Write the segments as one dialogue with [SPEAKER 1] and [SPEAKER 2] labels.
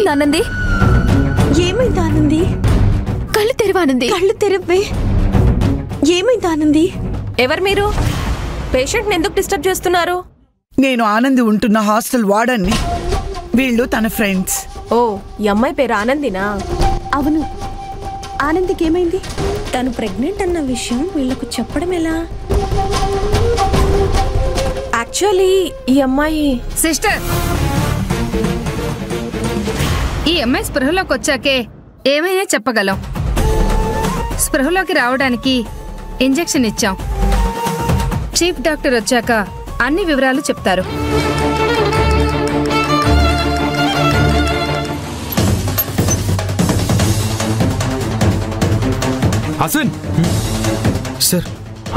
[SPEAKER 1] ఏమైంది ఆనంది?
[SPEAKER 2] ఏమైంది ఆనంది?
[SPEAKER 1] కళ్ళు తెరవానంది.
[SPEAKER 2] కళ్ళు తెరవే. ఏమైంది ఆనంది?
[SPEAKER 3] ఎవరు మీరు? పేషెంట్ని ఎందుకు డిస్టర్బ్ చేస్తున్నారు?
[SPEAKER 4] నేను ఆనంది ఉంటున్న హాస్టల్ వార్డన్ని. వీళ్ళు తన ఫ్రెండ్స్.
[SPEAKER 3] ఓ, ఈ అమ్మాయి పేరు ఆనందినా?
[SPEAKER 2] అవును. ఆనందికి ఏమైంది? తను ప్రెగ్నెంట్ అన్న విషయం వీళ్ళకు చెప్పడం ఎలా?
[SPEAKER 3] యాక్చువల్లీ ఈ అమ్మాయి
[SPEAKER 1] సిస్టర్, ఈ అమ్మాయి స్పృహలోకి వచ్చాకే ఏమైనా చెప్పగలం. స్పృహలోకి రావడానికి ఇంజెక్షన్ ఇచ్చాం. చీఫ్ డాక్టర్ వచ్చాక అన్ని వివరాలు చెప్తారు.
[SPEAKER 5] హసన్
[SPEAKER 6] సార్,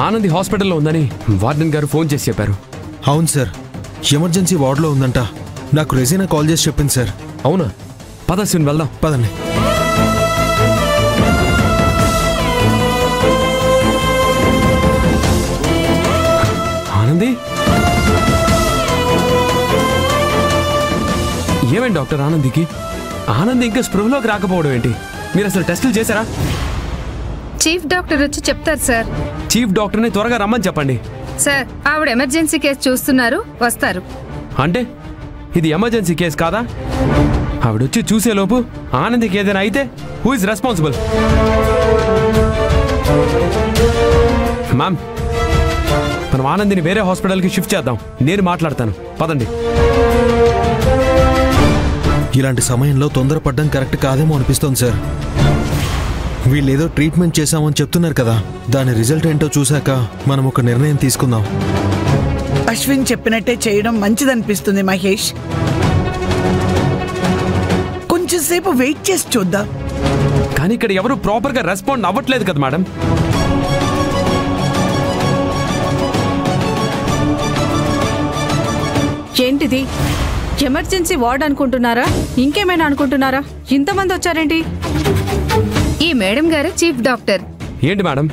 [SPEAKER 5] ఆనంది హాస్పిటల్లో ఉందని వార్డెన్ గారు ఫోన్ చేసి చెప్పారు.
[SPEAKER 6] అవును సార్, ఎమర్జెన్సీ వార్డులో ఉందంట. నాకు రెజీనా కాల్ చేసి చెప్పింది సార్.
[SPEAKER 5] అవునా? పద అశ్విన్, వెళ్దాం.
[SPEAKER 6] పదండి.
[SPEAKER 5] ఆనంది, ఏమేంటి డాక్టర్ ఆనందికి? ఆనంది ఇంకా స్పృహలోకి రాకపోవడం ఏంటి? మీరు అసలు టెస్టులు చేశారా?
[SPEAKER 1] చీఫ్ డాక్టర్ వచ్చి చెప్తారు సార్.
[SPEAKER 5] చీఫ్ డాక్టర్ని త్వరగా రమ్మని చెప్పండి.
[SPEAKER 1] సార్, ఆవిడ ఎమర్జెన్సీ కేసు చూస్తున్నారు, వస్తారు.
[SPEAKER 5] అంటే ఇది ఎమర్జెన్సీ కేసు కాదా? ఆవిడొచ్చి చూసేలోపు ఆనందికి ఏదైనా అయితే హూ ఇస్ రెస్పాన్సిబుల్? మ్యామ్, మనం ఆనందిని వేరే హాస్పిటల్కి షిఫ్ట్ చేద్దాం. నేను మాట్లాడతాను, పదండి.
[SPEAKER 6] ఇలాంటి సమయంలో తొందరపడడం కరెక్ట్ కాదేమో అనిపిస్తోంది సార్. వీళ్ళేదో ట్రీట్మెంట్ చేశామని చెప్తున్నారు కదా, దాని రిజల్ట్ ఏంటో చూశాక మనం ఒక నిర్ణయం తీసుకుందాం.
[SPEAKER 4] అశ్విన్ చెప్పినట్టే చేయడం మంచిదనిపిస్తుంది మహేష్. కొంచెంసేపు వెయిట్ చేసి చూద్దాం.
[SPEAKER 5] కానీ ఇక్కడ ఎవరు ప్రాపర్గా రెస్పాండ్ అవ్వట్లేదు కదా మేడం.
[SPEAKER 7] ఏంటిది? ఎమర్జెన్సీ వార్డ్ అనుకుంటున్నారా? ఇంకేమైనా అనుకుంటున్నారా? ఇంతమంది వచ్చారేంటి?
[SPEAKER 1] ఈ మేడం గారు చీఫ్ డాక్టర్.
[SPEAKER 5] ఏంటి మేడం,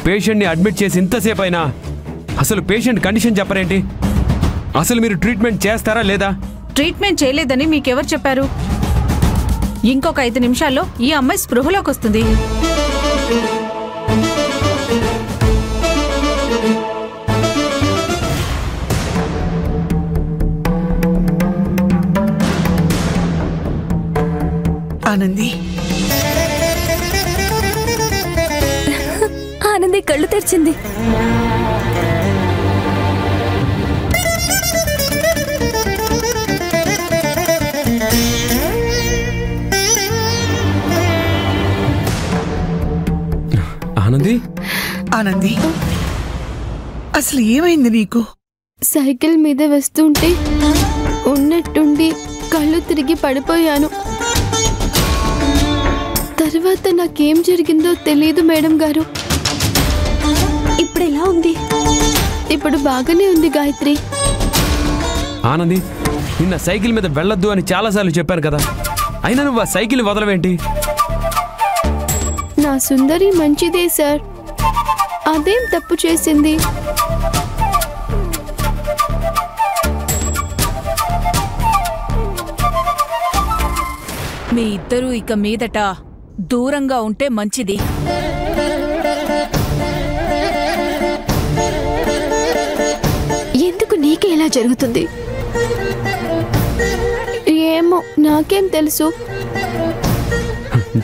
[SPEAKER 5] పేషెంట్ని అడ్మిట్ చేసి ఇంతసేపు అయినా అసలు పేషెంట్ కండిషన్ చెప్పరేంటి? అసలు మీరు ట్రీట్మెంట్ చేస్తారా లేదా?
[SPEAKER 7] ట్రీట్మెంట్ చేయలేదని మీకెవరు చెప్పారు? ఇంకొక 5 నిమిషాల్లో ఈ అమ్మాయి స్పృహలోకి వస్తుంది.
[SPEAKER 4] ఆనంది,
[SPEAKER 1] ఆనంది కళ్ళు తెరిచింది.
[SPEAKER 5] ఆనంది,
[SPEAKER 4] ఆనంది, అసలు ఏమైంది నీకు?
[SPEAKER 8] సైకిల్ మీద వస్తుంటే ఉన్నట్టుండి కళ్ళు తిరిగి పడిపోయాను. తర్వాత నాకేం జరిగిందో తెలియదు మేడం గారు.
[SPEAKER 2] ఇప్పుడు ఎలా ఉంది?
[SPEAKER 8] ఇప్పుడు బాగానే ఉంది గాయత్రి.
[SPEAKER 5] ఆనంది, నిన్న సైకిల్ మీద వెళ్ళొద్దు అని చాలాసార్లు చెప్పాను కదా, అయినా నువ్వు ఆ సైకిల్ వదలవేంటి?
[SPEAKER 8] నా సుందరి మంచిదే సార్, అదేం తప్పు చేసింది?
[SPEAKER 7] మీ ఇద్దరూ ఇక మీదట దూరంగా ఉంటే మంచిది.
[SPEAKER 8] ఎందుకు నీకే ఇలా జరుగుతుంది? ఏమో, నాకేం తెలుసు.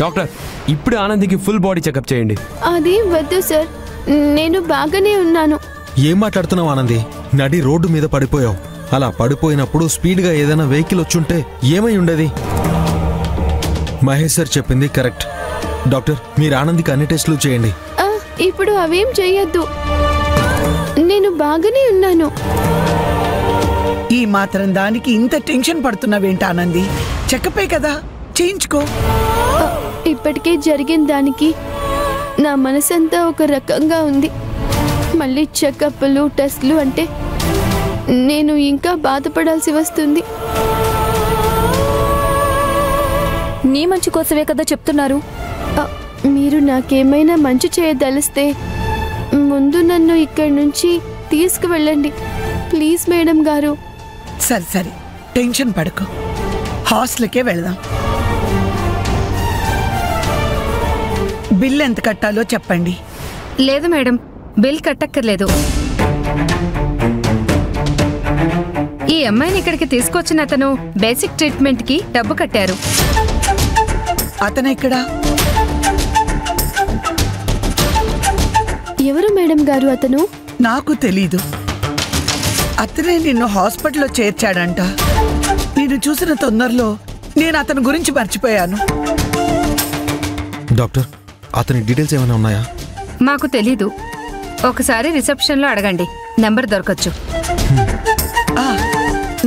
[SPEAKER 5] డాక్టర్, ఇప్పుడు ఆనందికి ఫుల్ బాడీ చెకప్ చేయండి.
[SPEAKER 8] అది వద్దు సార్, నేను బాగానే ఉన్నాను.
[SPEAKER 6] ఏం మాట్లాడుతున్నావు ఆనంది? నడి రోడ్డు మీద పడిపోయావు. అలా పడిపోయినప్పుడు స్పీడ్గా ఏదైనా వెహికల్ వచ్చుంటే ఏమై ఉండేది? మహేష్ సార్ చెప్పింది కరెక్ట్. డాక్టర్, మీరు ఆనందికి అన్ని టెస్టులు చేయండి.
[SPEAKER 8] ఇప్పుడు అవేం చెయ్యొద్దు, నేను బాగానే ఉన్నాను.
[SPEAKER 4] ఈ మాత్రం దానికి ఇంత టెన్షన్ పడుతున్నావేంటి ఆనంది? చెకపే కదా, చేయించుకో.
[SPEAKER 8] ఇప్పటికే జరిగిన దానికి నా మనసంతా ఒక రకంగా ఉంది. మళ్ళీ చెకప్లు టెస్ట్లు అంటే నేను ఇంకా బాధపడాల్సి వస్తుంది.
[SPEAKER 1] నీ మంచి కోసమే కదా చెప్తున్నారు.
[SPEAKER 8] మీరు నాకేమైనా మంచి చేయదలిస్తే ముందు నన్ను ఇక్కడి నుంచి తీసుకువెళ్ళండి ప్లీజ్ మేడం గారు.
[SPEAKER 4] సరే సరే, టెన్షన్ పడకు. హాస్టల్కే వెళదాం. బిల్ ఎంత కట్టాలో చెప్పండి.
[SPEAKER 1] లేదు మేడం, బిల్ కట్టక్కర్లేదు. ఈ అమ్మాయిని ఇక్కడికి తీసుకొచ్చిన అతను బేసిక్ ట్రీట్మెంట్ కి డబ్బు కట్టారు.
[SPEAKER 4] అతనెక్కడా?
[SPEAKER 8] ఎవరు మేడం గారు అతను?
[SPEAKER 4] నాకు తెలీదు. అతనే నిన్ను హాస్పిటల్లో చేర్చాడంట. నేను చూసిన తొందరలో నేను అతని గురించి మర్చిపోయాను.
[SPEAKER 6] డాక్టర్, అతని డీటెయిల్స్ ఏమైనా ఉన్నాయా?
[SPEAKER 1] మాకు తెలీదు. ఒకసారి రిసెప్షన్లో అడగండి, నెంబర్ దొరకచ్చు.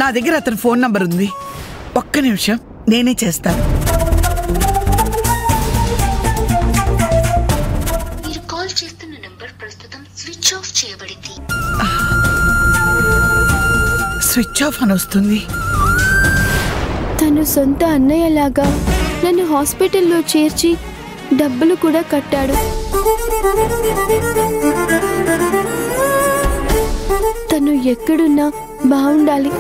[SPEAKER 4] నా దగ్గర అతని ఫోన్ నంబర్ ఉంది. ఒక్క నిమిషం, నేనే చేస్తాను.
[SPEAKER 9] మీరు కాల్ చేస్తున్న నంబర్ ప్రస్తుతం స్విచ్ ఆఫ్ చేయబడింది.
[SPEAKER 4] స్విచ్ ఆఫ్ అని వస్తుంది.
[SPEAKER 8] తను సొంత అన్నయ్యలాగా నన్ను హాస్పిటల్లో చేర్చి డబ్బులు కూడా కట్టాడు. తను ఎక్కడున్నా బాగుండాలి.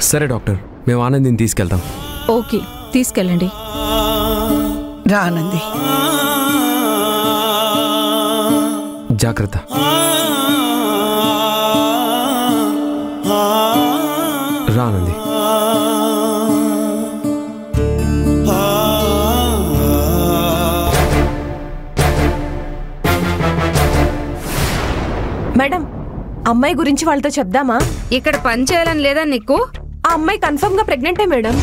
[SPEAKER 5] సరే డాక్టర్, మేము ఆనందిని తీసుకెళ్తాం.
[SPEAKER 7] ఓకే, తీసుకెళ్ళండి.
[SPEAKER 4] రా ఆనంది.
[SPEAKER 5] జాగ్రత్త. రా ఆనంది.
[SPEAKER 3] మేడం, అమ్మాయి గురించి వాళ్ళతో చెప్దామా?
[SPEAKER 1] ఇక్కడ పని చేయాలని లేదా నీకు?
[SPEAKER 3] ఆ అమ్మాయి కన్ఫర్మ్ గా ప్రెగ్నెంటే మేడం.